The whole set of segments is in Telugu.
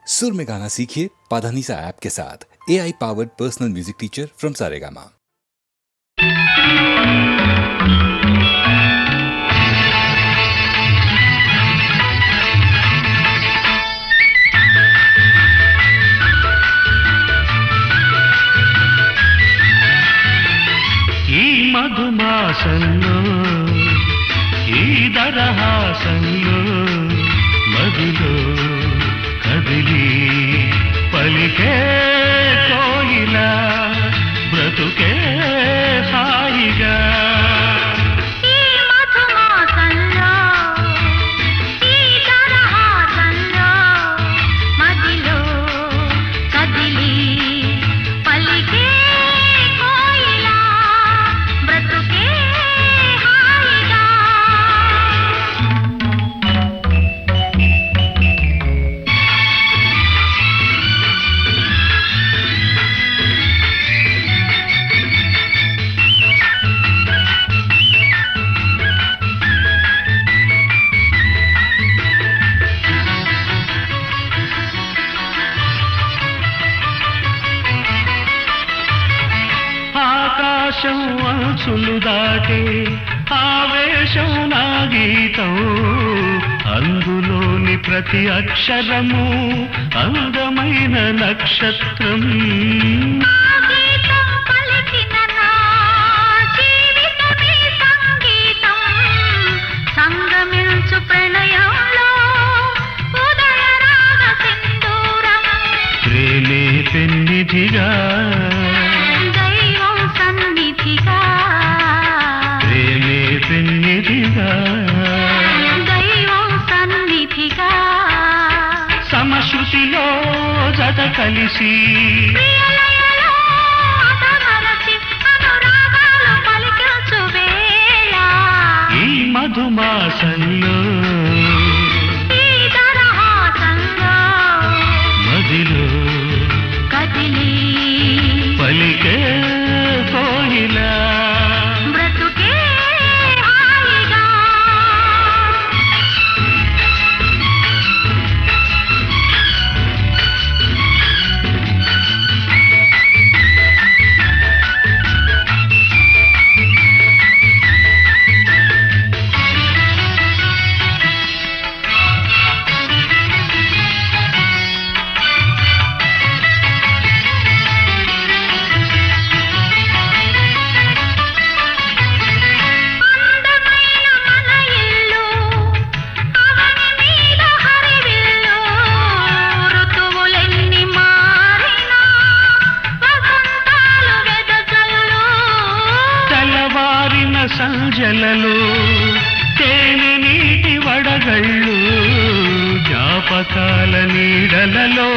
सुर में गाना सीखिए पाधानीसा ऐप के साथ। AI powered personal music teacher from Saregama. ఈ మధుమాసంలో ఈ దరహాసంలో మదిలో కదిలి పలికే కోయిలా బ్రతుకే హాయిగా ఆకాశం అంచులు దాటే ఆవేశం నా గీతం అందులోని ప్రతి అక్షరము అందమైన నక్షత్రం ప్రేమే పెన్నిధిగా ప్రేమే పెన్నిధిగా సమశృతిలో జత కలిసి ఈ మధుమాసంలో మదిలో కదిలి పలికే కోయిలా బ్రతుకే హాయిగా సంజలలో తేనె నీటి వడగళ్ళు జ్ఞాపకాల నీడలలో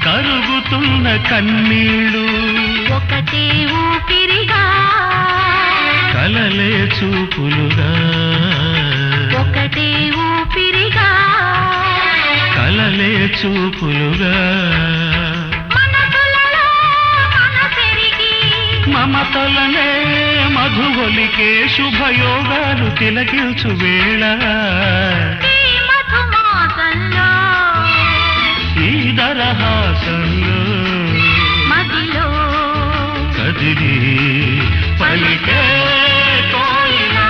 కరుగుతున్న కన్నీళ్ళు ఒకటే ఊపిరిగా కలలే చూపులుగా ఒకటే ఊపిరిగా కలలే చూపులుగా మనసులలో మనసెరిగి మమతలనే మధుగొలికే శుభయోగాలు తిలకించు వేళ ఈ మధుమాసంలో ఈ దరహాసంలో మదిలో కదిలి పలికే కోయిలా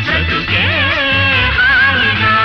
బ్రతుకే హాయిగా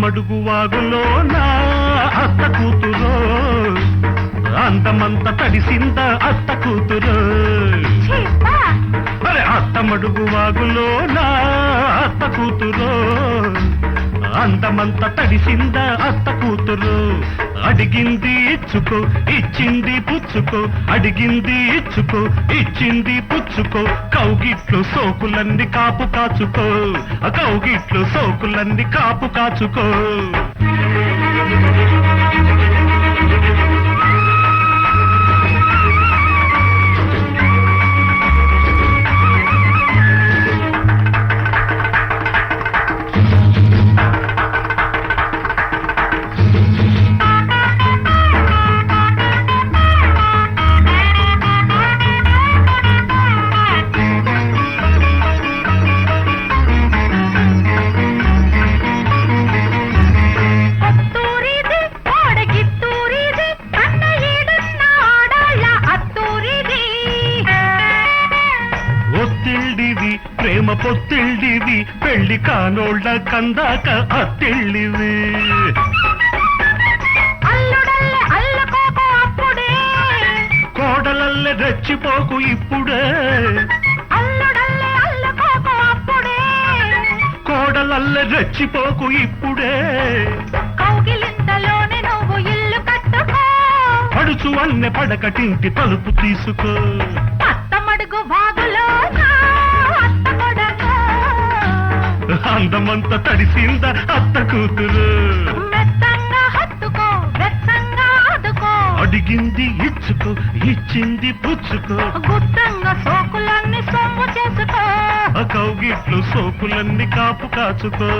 అత్తమడుగు వాగులో నా అత్త కూతురు అందమంత తడిసింద అత్త కూతురు అరే అత్తమడుగు వాగులో నా అత్త కూతురు అందమంత తడిసింద అత్త కూతురు అడిగింది ఇచ్చుకో ఇచ్చింది పుచ్చుకో అడిగింది ఇచ్చుకో ఇచ్చింది పుచ్చుకో కౌగిట్లు సోకులన్నీ కాపు కాచుకో కౌగిట్లు సోకులన్నీ కాపు కాచుకో ప్రేమ పొత్తిళ్ళివి పెళ్లి కానోళ్ళ కందాక అత్తిళ్ళివి కోడలల్లె రెచ్చిపోకు ఇప్పుడే కోడలల్లె రెచ్చిపోకు ఇప్పుడే కౌగిలింతలోనే నువ్వు ఇల్లు కట్టుకో పడుచు అన్నె పడకటింటి తలుపు తీసుకో అత్తమడుగు వాగులో అందమంత తడిసింద అత్త కూతురు మెత్తంగా హత్తుకో వెచ్చంగా ఆదుకో అడిగింది ఇచ్చుకో ఇచ్చింది పుచ్చుకో గుత్తంగా సోకులన్నీ సొమ్ము చేసుకో కౌగిట్లు సోకులన్నీ కాపు కాచుకో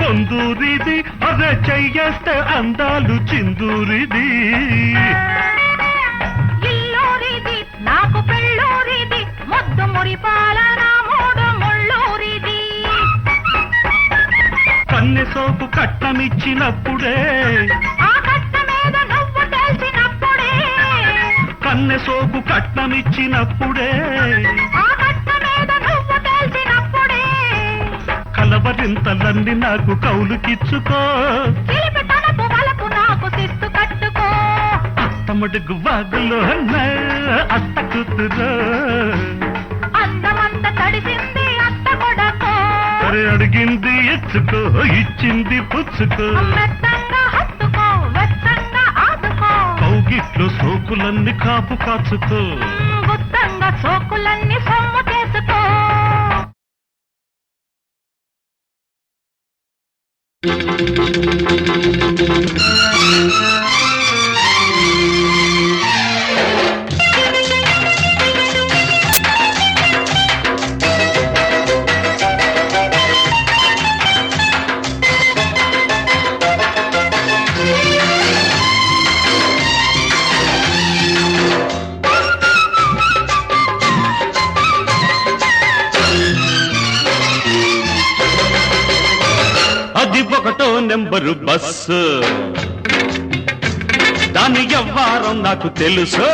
పొందూరిది అదే చెయ్యేస్తే అందాలు చిందూరిది ఇల్లూరిది నాకు పెళ్ళూరిది ముద్దు మురిపాల నా మూడు ముళ్ళూరిది కన్నె సోపు కట్నమిచ్చినప్పుడే ఆ కట్ట మీద నువ్వు తెలిసినప్పుడే కన్నె సోపు కట్నమిచ్చినప్పుడే ఆ కట్ట మీద నువ్వు తెలిసినప్పుడే కలవరింతలన్నీ నాకు కౌలుకిచ్చుకో చిలిపి తనపు వలకు నాకు శిస్తు కట్టుకో అత్తమడుగు వాగులో అత్త కూతురు అందమంత తడిసింది అత్త కొడకో సరే అడిగింది ఇచ్చుకో ఇచ్చింది పుచ్చుకో మెత్తంగా హత్తుకో వెచ్చంగా ఆదుకో కౌగిట్లు సోకులన్నీ కాపు కాచుకో గుత్తంగా సోకులన్నీ సొమ్ము చేసుకో అది ఒకటో నెంబరు బస్సు దాని వ్యవహారం నాకు తెలుసు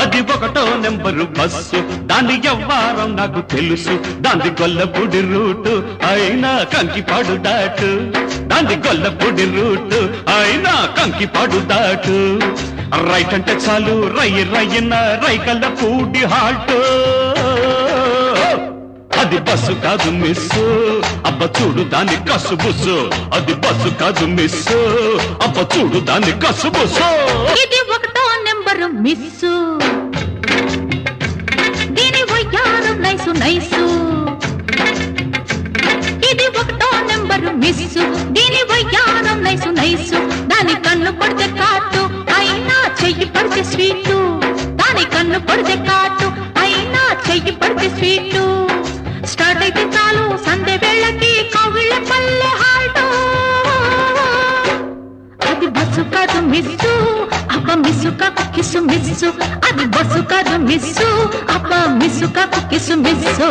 అది ఒకటో నెంబరు బస్సు దాని వ్యవహారం నాకు తెలుసు దాని గొల్లపూడి రూటు అయినా కంకిపాడు దాటు దాని గొల్లపూడి రూటు అయినా కంకిపాడు దాటు రైట్ అంటే చాలు రయ్యన రైకల్లపూడి హాల్ట్ అది బస్సు కాదు మిస్సు అబ్బ చూడు దాని కసు బుస్సు అది బస్సు కాదు మిస్సు అబ్బ చూడు దాని కసు బుస్సు ఇది ఒకటో నెంబరు మిస్సు దీని వయ్యారం నైసు నైసు ఇది ఒకటో నెంబరు మిస్సు దీని వయ్యారం నైసు నైసు దాని కన్ను పడితే కాటు అయినా చెయ్యి పడితే స్వీటు దాని కన్ను పడితే కాటు అయినా చెయ్యి పడితే స్వీటు స్టార్ట్ అయితే చాలు సంధ్య వేళకి కవిళ్ళ పల్లె హాల్టో అది బస్సు కాదు మిస్సు అబ్బ మిస్సు కాకు కిసు మిస్సు అది బస్సు కాదు మిస్సు అబ్బ మిస్సు కాకు కిసు మిస్సు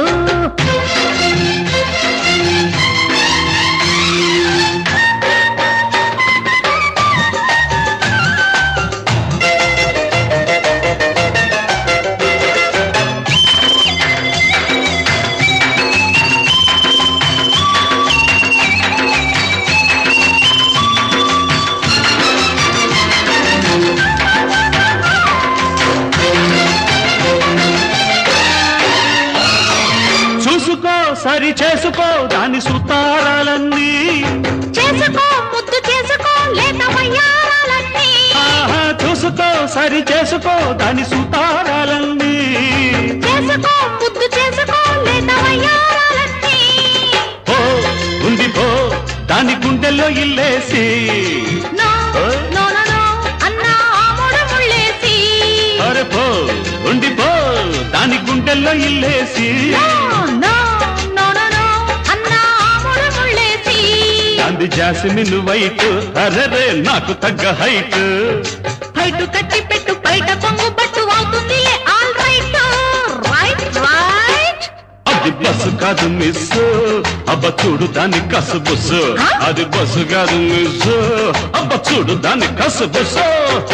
సరి చేసుకో దాని సుతారాలన్నీ చేసుకో ముద్దు చేసుకో లేత వయ్యారాలన్నీ చూసుకో సరి చేసుకో దాని సుతారాలన్నీ చేసుకో ముద్దు చేసుకో లేత వయ్యారాలన్నీ ఓ ఉంది పో దాని గుండెల్లో ఇల్లేసి నో నో నో నో అన్నా ఆమోడు ముళ్ళేసి అరే పో ఉంది పో దాని గుండెల్లో ఇల్లేసి అంది జాస్మిన్ వైట్ అరరే నాకు తగ్గ హైట్ హైట్ కట్టి పెట్టు బయట కొంగు పట్టు అవుతుంది ఆల్ రైట్ రైట్ రైట్ అది బస్సు కాదు మిస్ అబ్బ చూడు దాని కసు బుస్సు అది బస్సు కాదు మిస్ అబ్బ చూడు దాని కసు బుస్సు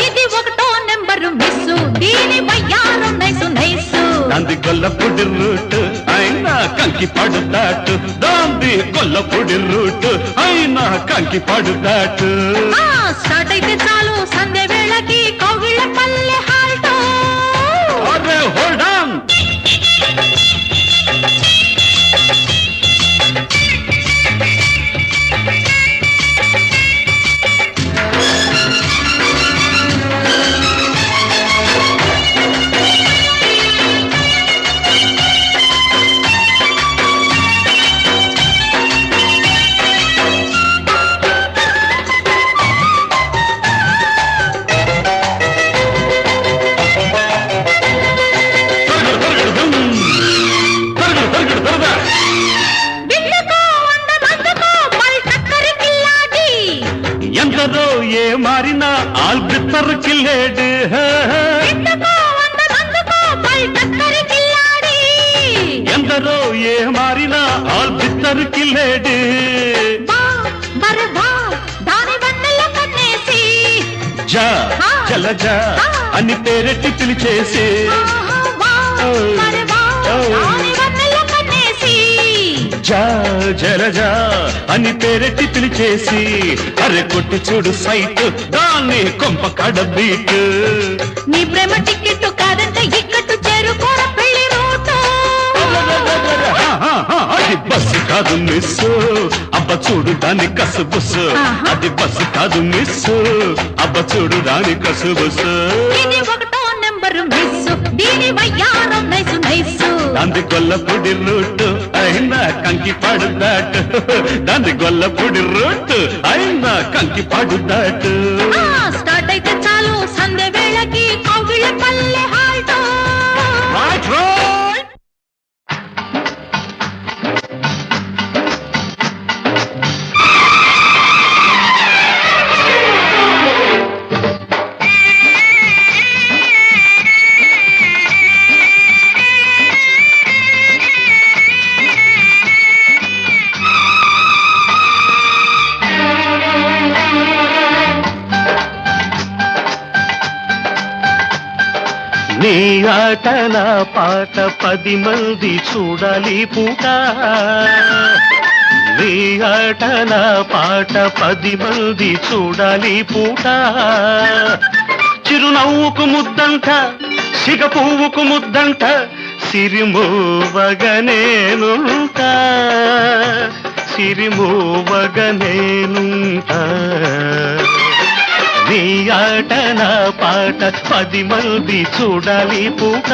ఇది ఒకటో నెంబరు మిస్ దీని వయ్యారం నైసు నైసు దాంది గొల్లపూడి రూట్ అయినా కంకి పడు దాటు దాంది గొల్లపూడి రూట్ అయినా కంకి పడు దాటు స్టార్ట్ అయితే చాలు సంధ్య వేళకి కౌగిళ్ళ పల్లె హాల్టో అరే హోల్డ్ ఆన్ ఎందరో ఏ మారినా ఆల్బిత్తర్ కిల్లేడు ఎందరో ఏ మారినా ఆల్బిత్తర్ కిల్లేడు జా జలజ అని పేరెట్టి పిలిచేసి జా జలజా అని పేరెట్టి పిలిచేసి అరే కొట్టి చూడు సైట్ దాన్ని కొంప కడ బీట్ నీ ప్రేమ టికెట్ కాదంటే ఇక్కట్టు చేరుకోర పెళ్లి రూటు అది బస్సు కాదు మిస్ అబ్బ చూడు దాని కసు బుస్సు అది బస్సు కాదు మిస్ అబ్బ చూడు దాని కసు బుస్సు ఇది ఒకటో నెంబరు మిస్ దీని వయ్యారం నైసు నైసు దాంది గొల్లపూడి రూట్ అయినా కంకి పాడు దాటు దాంది గొల్లపూడి రూట్ అయినా కంకి పాడు దాటు స్టార్ట్ అయితే చాలు సంధ్య వేళకి కౌగిళ్ళ పల్లె హాల్టో నీ ఆట నా పాట 10 మంది చూడాలి పూట నీ ఆట నా పాట 10 మంది చూడాలి పూట చిరునవ్వుకు ముద్దంట సిగ పువ్వుకు ముద్దంట సిరిమోవగ నేనుంటా సిరిమోవగ నేనుంటా నీ ఆట నా పాట 10 మంది చూడాలి పూట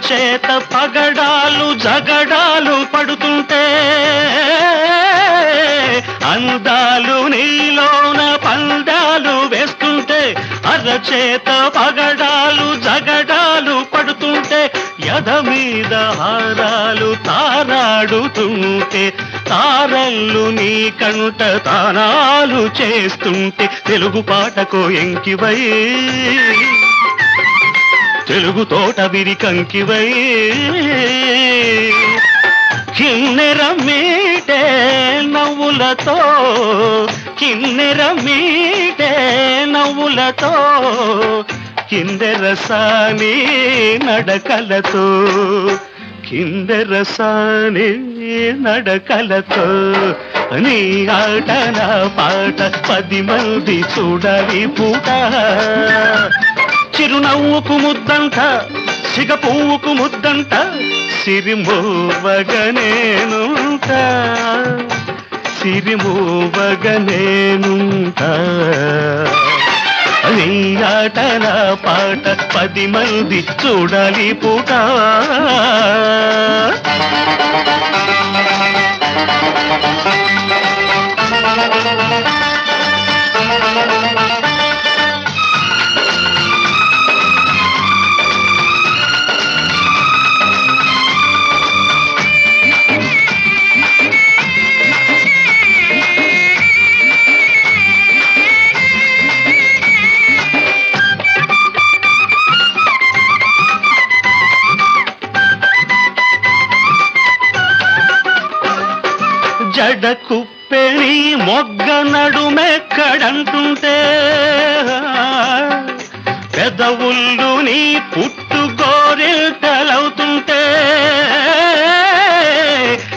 అరచేత పగడాలు జగడాలు పడుతుంటే అందాలు నీలోన పందాలు వేస్తుంటే అరచేత పగడాలు జగడాలు పడుతుంటే యద మీద హారాలు తారాడుతుంటే తారల్లు నీ కంట తానాలు చేస్తుంటే తెలుగు పాటకు ఎంకివై తెలుగు తోట విరికంకివై కిన్నెర మీటే నవ్వులతో కిన్నెర మీటే నవ్వులతో కిందెరసాని నడకలతో కిందెరసాని నడకలతో నీ ఆట నా పాట 10 మంది చూడాలి పూట చిరునవ్వుకు ముద్దంట సిగ పువ్వుకు ముద్దంట సిరిమోవగనేనుంట సిరిమోవగనేనుంట నీ ఆట నా పాట 10 మంది చూడాలి పూట జడ కుప్పెని మొగ్గ నడుమెక్కడంటుంటే పెదవుళ్ళు నీ పుట్టు గోరిల్తలవుతుంటే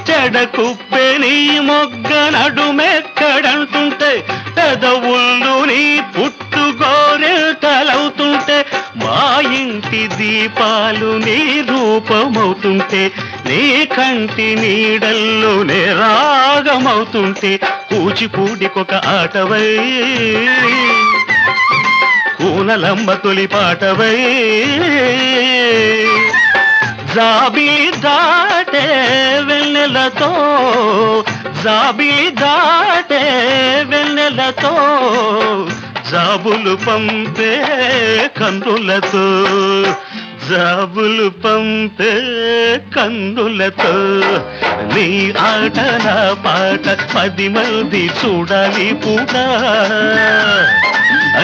జడ కుప్పెని మొగ్గ నడుమెక్కడంటుంటే పెదవుళ్ళు నీ పుట్టు గోరిల్తలవుతుంటే మా ఇంటి దీపాలు నీ రూపమవుతుంటే నీ కంటి నీడల్లో నే రాగమవుతుంటే కూచిపూడికొక ఆటవై కూనలమ్మ తొలి పాటవై జాబిలి దాటే వెన్నెలతో జాబిలి దాటే వెన్నెలతో జాబులు పంపే కన్నులతో జాబులు పంపే కన్నులతో నీ ఆట నా పాట 10 మంది చూడాలి పూట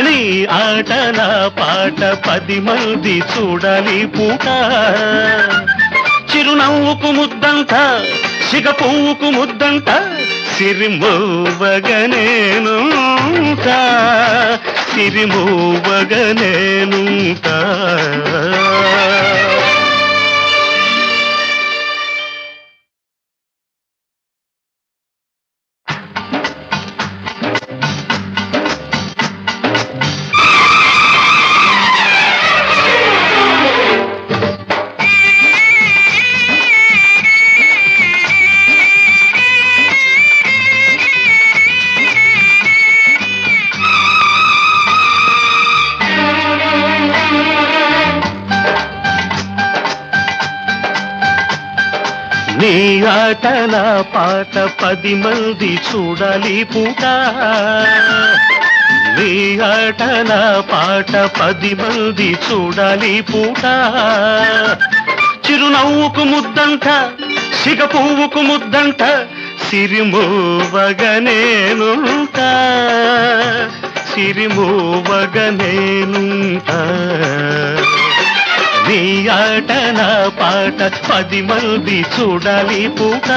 నీ ఆట నా పాట 10 మంది చూడాలి పూట చిరునవ్వుకు ముద్దంట సిగ పువ్వుకు ముద్దంట సిరిమోవగనేనుంట సిరిమోవగనేనుంట నీ ఆట నా పాట 10 మంది చూడాలి పూట నీ ఆట నా పాట 10 మంది చూడాలి పూట చిరునవ్వుకు ముద్దంట సిగ పువ్వుకు ముద్దంట సిరిమోవగనేనుంట సిరిమోవగనేనుంట నీ ఆట నా పాట 10 మంది చూడాలి పూట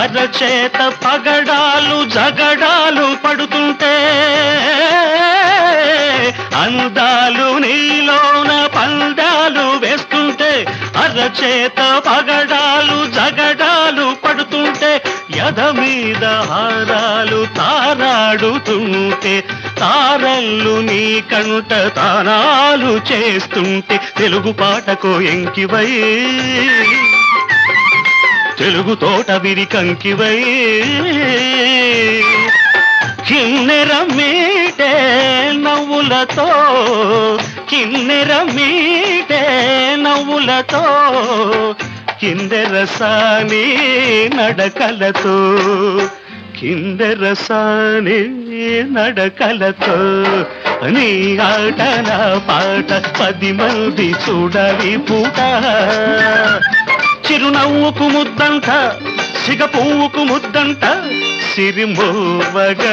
అరచేత పగడాలు జగడాలు పడుతుంటే అందాలు నీలోన పందాలు వేస్తుంటే అరచేత పగడాలు జగడాలు పడుతుంటే ఎద మీద హారాలు తారాడుతుంటే తారల్లు నీ కంట తానాలు చేస్తుంటే తెలుగు పాటకు ఎంకివై తెలుగు తోట విరికంకివై కిన్నెర మీటే నవ్వులతో కిన్నెర మీటే నవ్వులతో కిందెరసాని నడకలతో కిందెరసాని నడకలతో నీ ఆట నా పాట 10 మంది చూడాలి పూట చిరునవ్వుకు ముద్దంట సిగ పువ్వుకు ముద్దంట సిరిమోవగనేనుంటా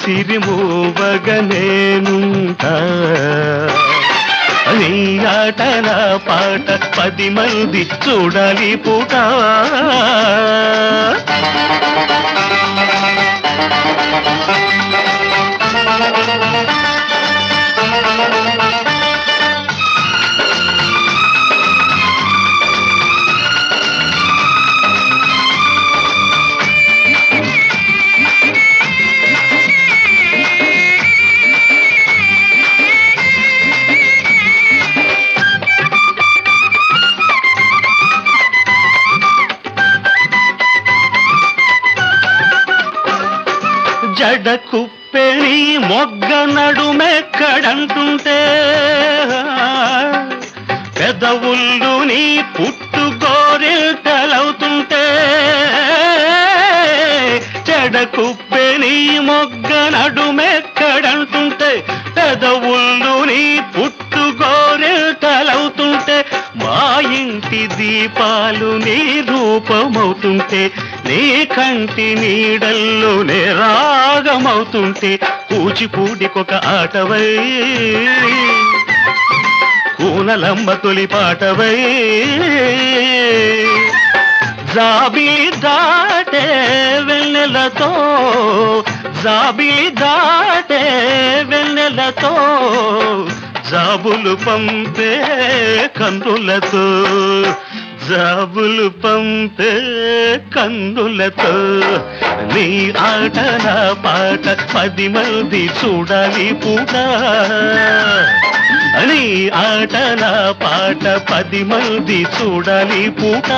సిరిమోవగనేనుంటా నీ ఆట నా పాట 10 మంది చూడాలి పూట జడ కుప్పెని మొగ్గ నడుమెక్కడంటుంటే పెదవుళ్ళు నీ పుట్టు గోరిల్టలవుతుంటే జడ కుప్పెని మొగ్గ నడుమెక్కడంటుంటే పెదవుళ్ళు నీ పుట్టు గోరిల్టలవుతుంటే మా ఇంటి దీపాలు నీ రూపమవుతుంటే నీ కంటి నీడల్లో నే రాగమవుతుంటే కూచిపూడికొక ఆటవై కూనలమ్మ తొలి పాటవై జాబిలి దాటే వెన్నెలతో జాబిలి దాటే వెన్నెలతో జాబులు పంపే కన్నులతో జాబులు పంపే కన్నులతో నీ ఆట నా పాట 10 మంది చూడాలి పూట నీ ఆట నా పాట 10 మంది చూడాలి పూట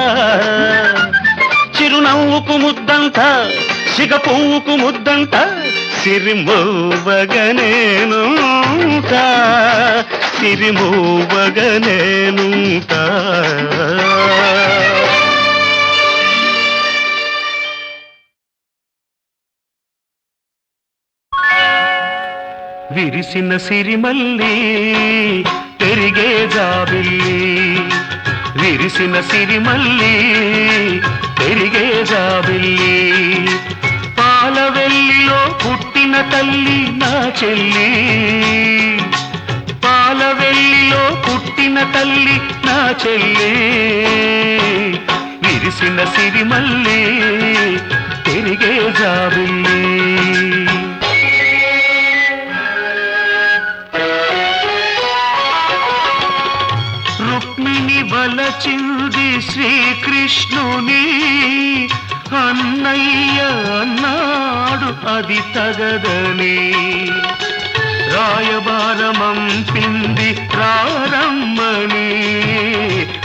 చిరునవ్వుకు ముద్దంట సిగ పువ్వుకు ముద్దంట సిరిమోవగనేనుంటా సిరిమోవగనేనుంటా విరిసిన సిరిమల్లి పెరిగే జాబిల్లి విరిసిన సిరిమల్లి పెరిగే జాబిల్లి పాలవెల్లిలో పుట్టిన తల్లి నా చెల్లి పాలవెల్లిలో పుట్టిన తల్లి నా చెల్లి విరిసిన సిరిమల్లి పెరిగే జాబిల్లి రుక్మిణి వలచింది శ్రీకృష్ణుని అన్నయ్య అన్నాడు అది తగదని రాయబారమంపింది రారమ్మని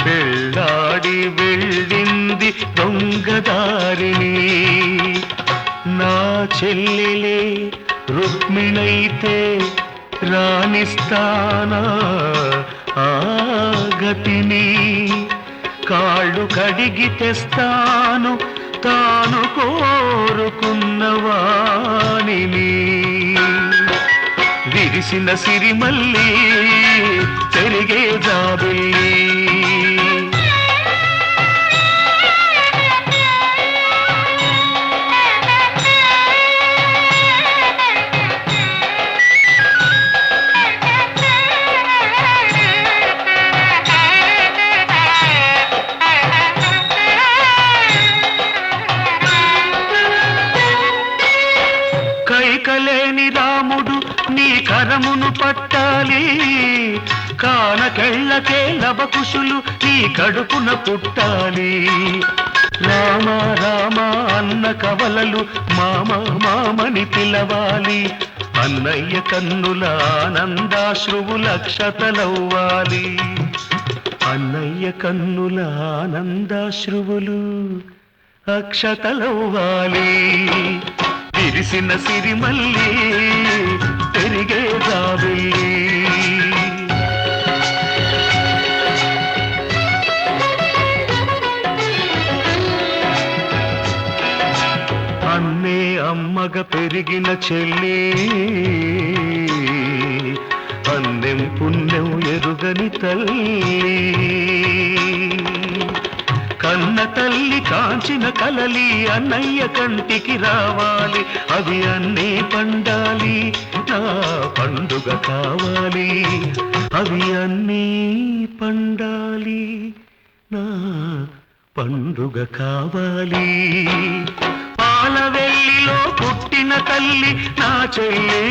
వెళ్ళాడి వెళ్ళింది దొంగదారిని నా చెల్లెలే రుక్మిణైతే రాణిస్తానా ఆ గతిని కాళ్ళు కడిగి తెస్తాను తాను కోరుకున్న వాణిని విరిసిన సిరిమల్లి పెరిగే జాబిల్లి పట్టాలి కానకెళ్ళకే లవకుశులు నీ కడుపున పుట్టాలి రామ రామ అన్న కవలలు మామ మామని పిలవాలి అన్నయ్య కన్నుల ఆనందాశ్రువుల అక్షతలవ్వాలి అన్నయ్య కన్నుల ఆనందాశ్రువులు అక్షతలవ్వాలి విరిసిన సిరిమల్లి పెరిగే జాబిల్లి అన్నే అమ్మగ పెరిగిన చెల్లి అన్నెం పుణ్యం ఎరుగని తల్లి కన్న తల్లి కాంచిన కలలి అన్నయ్య కంటికి రావాలి అవి అన్నీ పండాలి నా పండుగ కావాలి అవి అన్నీ పండాలి నా పండుగ కావాలి పాలవెల్లిలో పుట్టిన తల్లి నా చెల్లి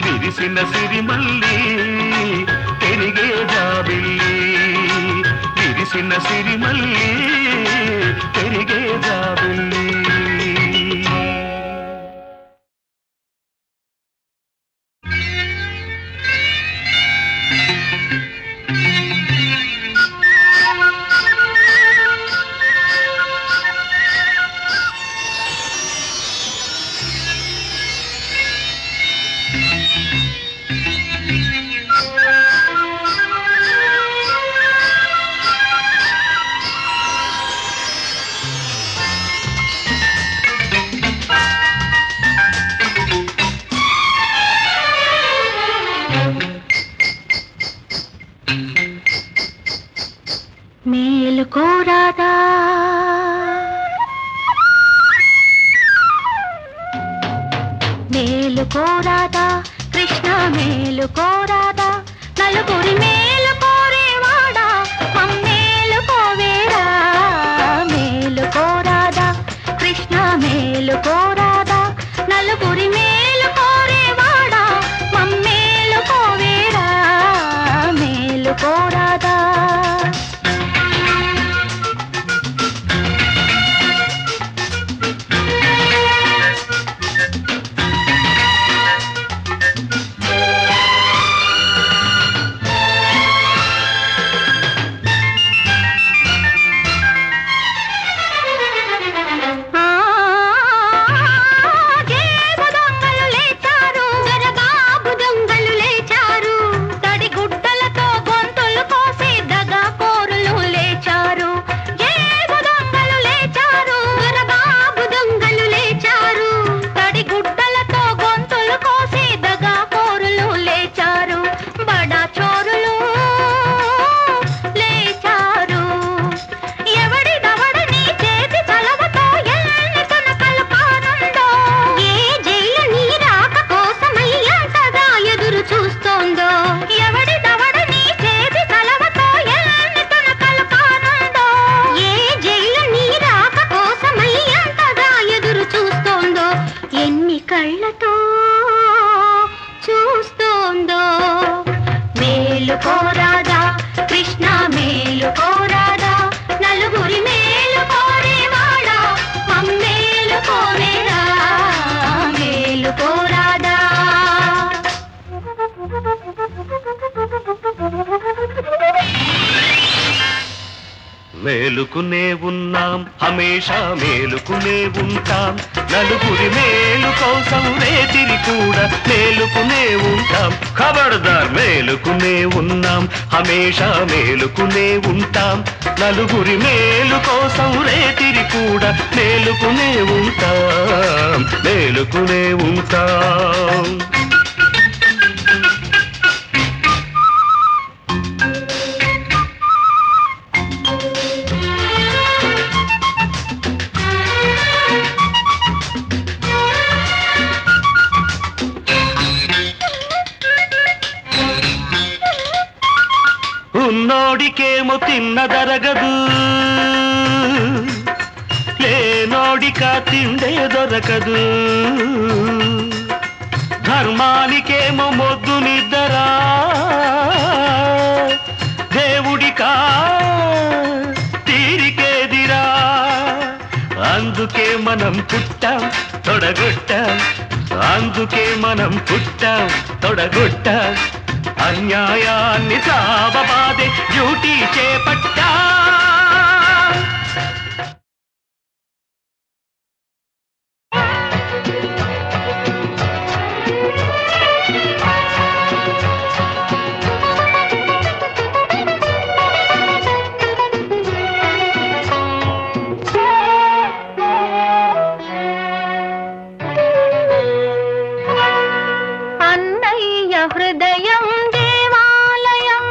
విరిసిన సిరిమల్లి పెరిగే జాబిల్లి విరిసిన సిరిమల్లి పెరిగే జాబిల్లి మేలుకోరాదా మేలుకోరాదా కృష్ణ మేలుకోరాదా నలుగురి మేలు కోరేవాడా మమ్మేలుకోవేరా మేలుకోరాదా కృష్ణ మేలుకోరాదా నలుగురి మేలు కోరేవాడా మమ్మేలుకోవేరా మేలుకోరాదా మేలుకోరాదా కృష్ణ మేలుకోరాదా నలుగురి మేలు కోరేవాడా మమ్మేలుకోవేరా మేలుకోరాదా మేలుకునే ఉన్నాం హమేషా మేలుకునే ఉంటాం నలుగురి మేలు కోసం రేతిరి కూడా మేలుకునే ఉంటాం ఖబర్దార్ మేలుకునే ఉన్నాం హమేషా మేలుకునే ఉంటాం నలుగురి మేలు కోసం రేతిరి కూడా మేలుకునే ఉంటాం మేలుకునే ఉంటాం ఉన్నోడికేమో తిన్నదరగదు లేనోడిక తిండే దొరకదు ధర్మానికేమో మొద్దు నిద్దరా, దేవుడికా తీరికేదిరా. అందుకే మనం పుట్టాం తొడగొట్టాం, అందుకే మనం పుట్టాం తొడగొట్టాం. అన్యాయాన్ని సాబబాదే డ్యూటీ చేపట్టా. హృదయం దేవాలయం,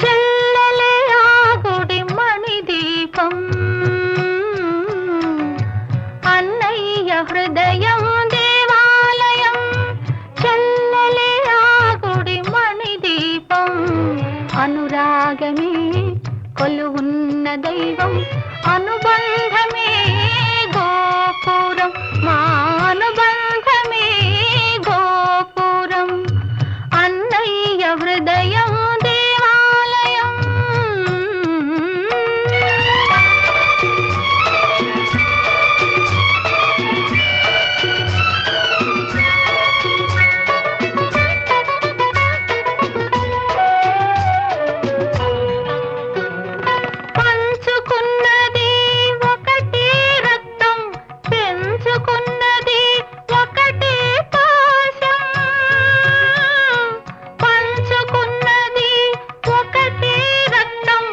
చెల్లెలే ఆ గుడి మణిదీపం. అన్నయ్య హృదయం దేవాలయం, చెల్లెలే ఆ గుడి మణిదీపం. అనురాగమే కొలువున్న దైవం, అనుబంధమే గోపురం. మా అనుబంధమే గోపురం. అన్నయ్య హృదయం దేవాలయం. పంచుకున్నది ఒకటే రక్తం, పెంచుకున్నది ఒకటే పాశం. పంచుకున్నది ఒకటే రక్తం,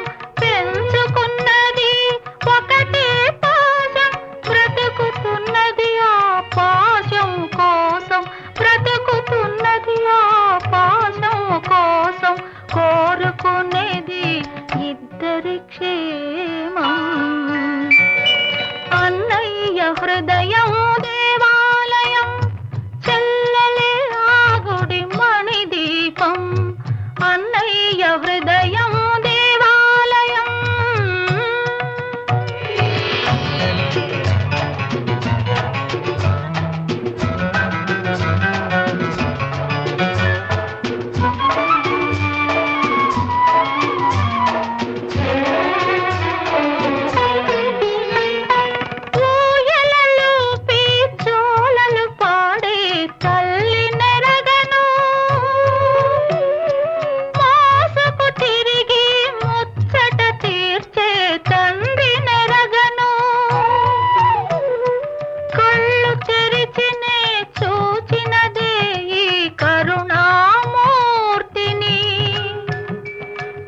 పెంచుకున్నది ఒకటే పాశం. బ్రతుకుతున్నది ఆ పాశం కోసం, బ్రతుకుతున్నది ఆ పాశం కోసం. కోరుకునేది ఇద్దరి క్షేమం. అన్నయ్య హృదయం దేవాలయం, చెల్లెలే ఆ గుడి మణిదీపం. అన్నయ్య హృదయం దేవాలయం. ఊయలలూపి జోలలు పాడే తల్లి నెరగను, మోసపు తిరిగి ముచ్చట తీర్చే తండ్రి నెరగను. కళ్ళు తెరిచినే చూచినదే ఈ కరుణామూర్తిని,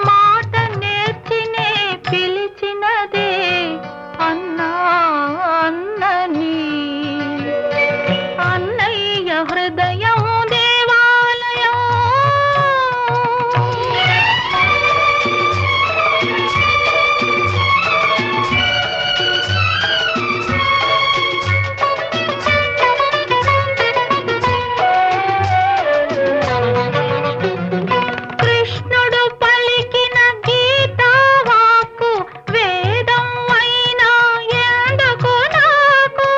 మాట నేర్చినే పిలిచినదే అన్నా అన్నని. అన్నయ్య హృదయం దేవాలయం. కృష్ణుడు పలికిన గీతా వాక్కు వేదం అయినా ఎందుకు నాకు.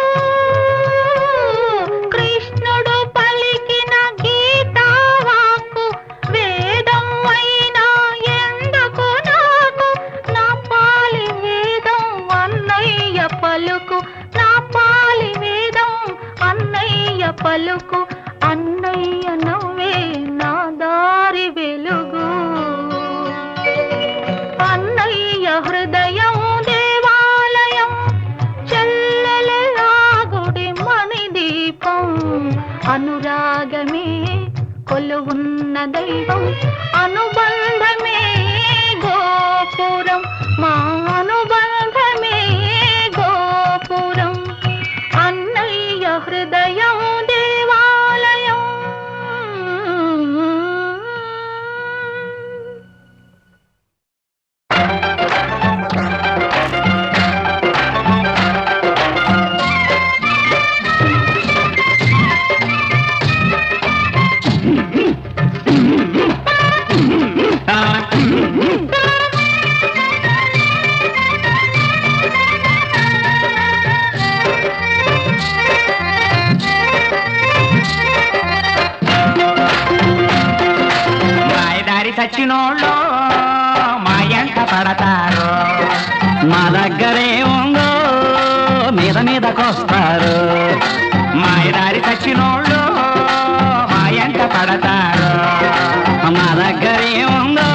కృష్ణుడు పలికిన గీతా వాక్కు వేదం అయినా ఎందుకు నాకు. నా పాలి వేదం అన్నయ్య పలుకు, నా పాలి వేదం అన్నయ్య పలుకు. అన్నయ్య నవ్వే నా దారి వెలుగు. అన్నయ్య హృదయం దేవాలయం, చెల్లెలే ఆ గుడి మణిదీపం. అనురాగమే కొలువున్న దైవం, అనుబంధమే గోపురం. మా అనుబంధమే గోపురం. అన్నయ్య హృదయం దేవాలయం. మాయదారి చచ్చినోళ్ళు మా ఎంట పడతారు, మా దగ్గరే ఉందో మీద మీదకొస్తారు. మాయదారి చచ్చినోళ్ళు మా ఎంట పడతారు, మా దగ్గరే ఉందో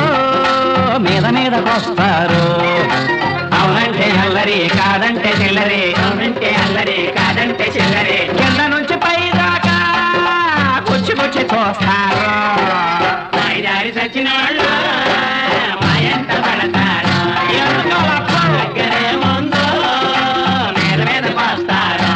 మీద మీదకొస్తారు. అవునంటే అల్లరి కాదంటే చిల్లరి, అవునంటే అల్లరి కాదంటే చిల్లరి, కింద నుంచి పై దాకా గుచ్చి గుచ్చి చూస్తారు. మాయదారి చచ్చినోళ్ళు మా ఎంట పడతారు, దగ్గరే ఉందో మీద మీదకొస్తారు.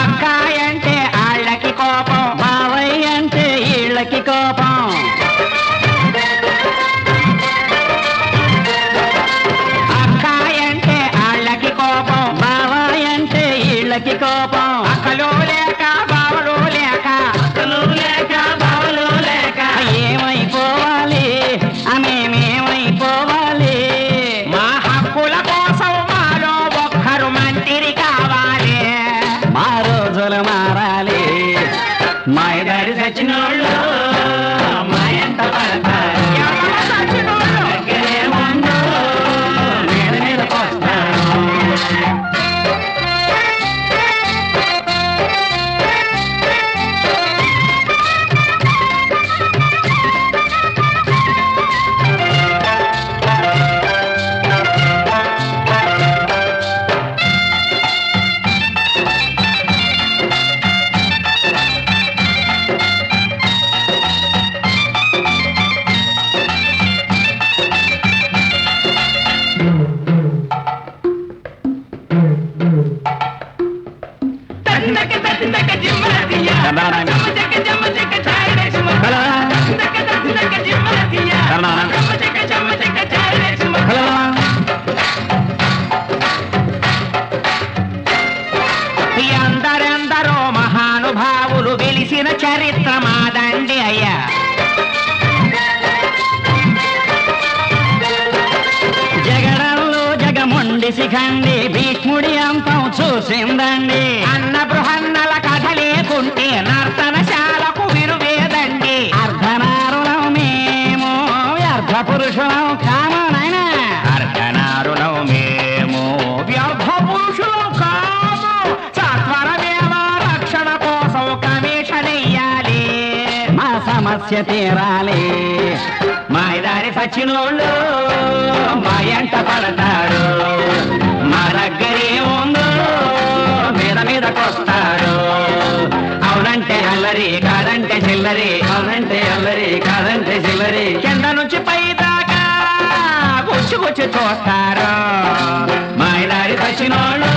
అక్కాయంటే ఆళ్ళకి కోపం, బావయ్య అంటే ఈళ్ళకి కోపం. అక్కాయంటే ఆళ్ళకి కోపం, బావయ్య అంటే ఈళ్ళకి కోపం. అక్కలు లేక బావలు లేక, అక్కలు లేక బావలు లేక ఏమైపోవాలి, మేమేమైపోవాలి. మా హక్కుల కోసం మాలో ఒక్కరు మంత్రి కావాలి, మా రోజులు మారాలి. మాయదారి చచ్చినోళ్ళు మా ఎంట పడతారు, దగ్గరే ఉందో మీద మీదకొస్తారు. ఎందరెందరో మహానుభావులు వెలిసిన చరిత్ర మాదండి అయ్యా. జగడంలో జగముండి శిఖండి భీష్ముడి అంతం చూసిందండి. అన్న బృహన్నల కథ లేకుంటే నర్తనశాలకు విరువేదండి. అర్ధనారులం మేము వ్యర్థ పురుషులం కాము నాయనా, అర్ధనారులం మేము వ్యర్థ పురుషులం కాము. సత్వరమేవ రక్షణ కోసం కమిషన్ వెయ్యాలి, మా సమస్య తీరాలి. మాయదారి సచ్చినోళ్ళు మా ఎంట పడతారు, మా దగ్గరే ఉందో మీద మీదకొస్తారు. అవునంటే అల్లరి కాదంటే చిల్లరి, అవునంటే అల్లరి కాదంటే చిల్లరి, కింద నుంచి పై దాకా గుచ్చి గుచ్చి చూస్తారు. మాయదారి సచ్చినోళ్ళు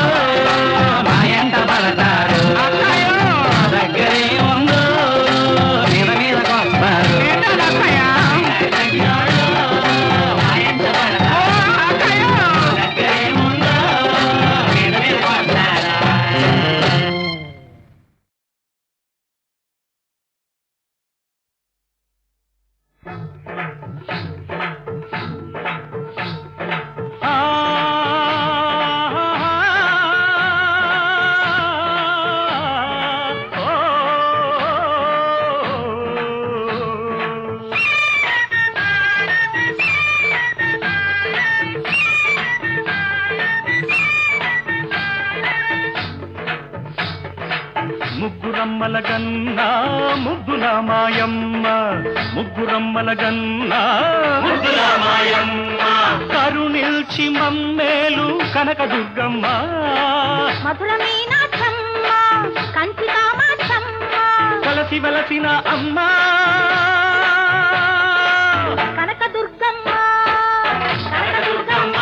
మా ఎంట పడతారు, దగ్గరే ఉందో మీద మీదకొస్తారు. ముగ్గురమ్మల గన్నా ముద్దుల మాయమ్మ, ముగ్గురమ్మల గన్నా ముద్దుల మాయమ్మ, కరుణిల్చి మమ్మేలు కనకదుర్గమ్మ, మధుర మీనాక్షమ్మ కంచి కామాక్షమ్మ, కలసి వెలసిన అమ్మ కనకదుర్గమ్మ, కనకదుర్గమ్మ,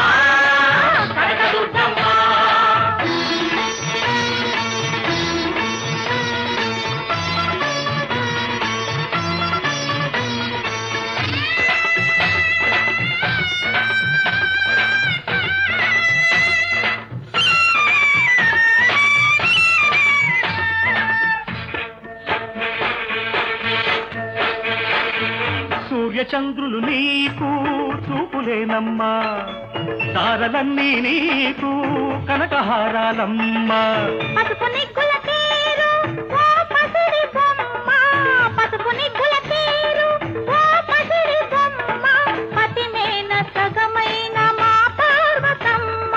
కనకదుర్గమ్మ. చంద్రులు నీకు చూపులేనమ్మా, తారలన్నీ నీకు కనకహారాలమ్మా. పసుపు నిగ్గుల తీరు ఓ పసిడి బొమ్మ, పసుపు నిగ్గుల తీరు ఓ పసిడి బొమ్మ, పతిమేన సగమైన మా పార్వతమ్మ,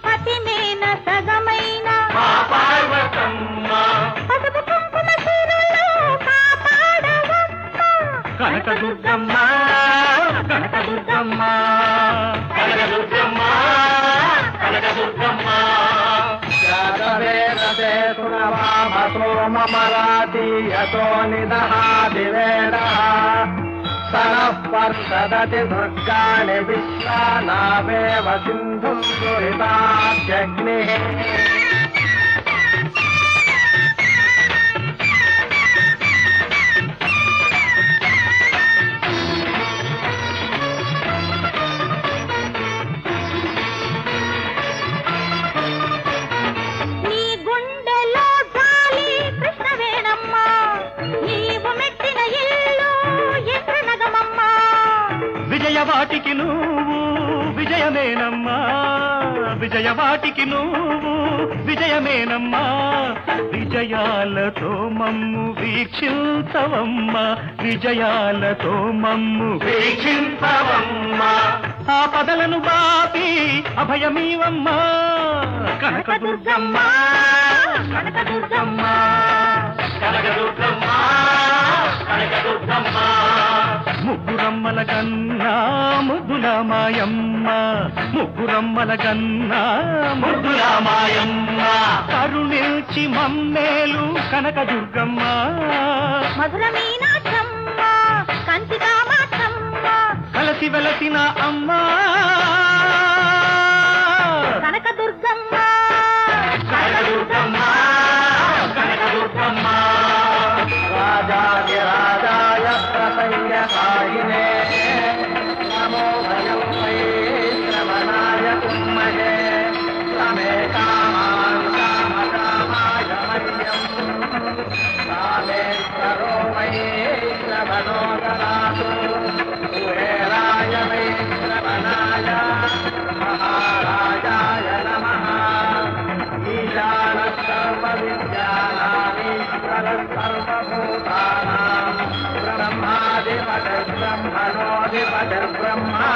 పతిమేన సగమైన మా పార్వతమ్మ, పసుపు కుంకుమ తీరులో కాపాడవమ్మ, కనకదుర్గమ్మ, కనకదుర్గమ్మ, కనకదుర్గమ్మ, కనకదుర్గమ్మ. మరాఠీయతో నిదహాదివేదః సనః పర్షదతి దుర్గాణి విశ్వానావేవ సింధుం దురితాగ్నిః. నీ గుండెలో జాలి కృష్ణవేణమ్మ, నీవు మెట్టిన ఇల్లు ఇంద్రనగమమ్మ, విజయవాటికి నువ్వు విజయమేనమ్మా, విజయవాటికి నువ్వు విజయమేనమ్మా. విజయాలతో మమ్ము వీక్షించవమ్మా, విజయాలతో మమ్ము వీక్షించవమ్మా. ఆపదలను బాపి అభయమీవమ్మా, కనకదుర్గమ్మ, కనకదుర్గమ్మ, కనకదుర్గమ్మ, కనకదుర్గమ్మ. ముగ్గురమ్మల కన్నా ముద్దుల మాయమ్మ, ముగ్గురమ్మల కన్నా ముద్దుల మాయమ్మ. కరుణించి మమ్మేలు కనకదుర్గమ్మ, మధుర మీనాక్షమ్మ, కంచి కామాక్షమ్మ, కలసి వెలసిన అమ్మ, కనకదుర్గమ్మ, కనకదుర్గమ్మ, కనకదుర్గమ్మ. రాజాదిరాజాయ ప్రసయ్యకాయినే నమో భయం వై శ్రవణాయ కుమ్మహే సమే కామాన్ కామకామాయ మహ్యం కామేశ్వరో వై శ్రవణో దదాతు కుబేరాయ వై శ్రవణాయ మహారాజాయ నమః ఈశాన సర్వ విద్యానామీశ్వర సర్వభూతానాం బ్రహ్మాధిపతిర్బ్రహ్మణోధిపతిర్బ్రహ్మా